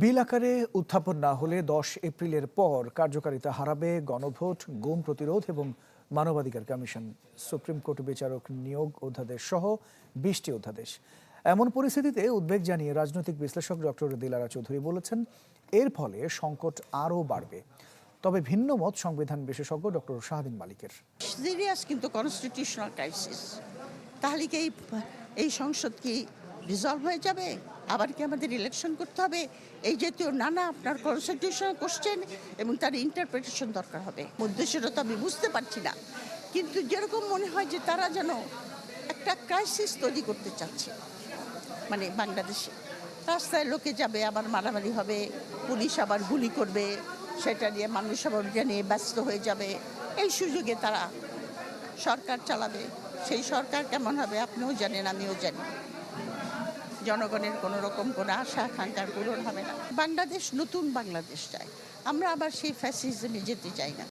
বিল আকারে উত্থাপন না হলে 10 এপ্রিলের পর কার্যকারিতা হারাবে গণভোট, গুম প্রতিরোধ এবং মানবাধিকার কমিশন, সুপ্রিম কোর্ট বিচারক নিয়োগ অধ্যাদেশ সহ 20টি অধ্যাদেশ। এমন পরিস্থিতিতে উদ্বেগ জানিয়ে রাজনৈতিক বিশ্লেষক ডক্টর দিলারা চৌধুরী বলেছেন, এর ফলে সংকট আরও বাড়বে। তবে ভিন্ন মত সংবিধান বিশেষজ্ঞ ডক্টর শাহদিন মালিকের। সিরিয়াস কিন্তু কনস্টিটিউশনাল ক্রাইসিস। তাহলে কি এই সংসদ কি রিজলভ হয়ে যাবে? আবার কি আমাদের ইলেকশন করতে হবে? এই জাতীয় নানা আপনার কনস্টিটিউশনাল কোশ্চেন এবং তার ইন্টারপ্রিটেশন দরকার হবে। উদ্দেশ্যটা তো আমি বুঝতে পারছি না, কিন্তু যেরকম মনে হয় যে তারা যেন একটা ক্রাইসিস তৈরি করতে চাচ্ছে। মানে বাংলাদেশে রাস্তায় লোকে যাবে, আবার মারামারি হবে, পুলিশ আবার গুলি করবে, সেটা নিয়ে মানুষ আবার নিয়ে ব্যস্ত হয়ে যাবে। এই সুযোগে তারা সরকার চালাবে। সেই সরকার কেমন হবে আপনিও জানেন, আমিও জানি। জনগণের কোনো রকম কোনো আশা আকাঙ্ক্ষার পূরণ হবে না। বাংলাদেশ নতুন বাংলাদেশ চাই আমরা, আবার সেই ফ্যাসিজমে যেতে চাই না।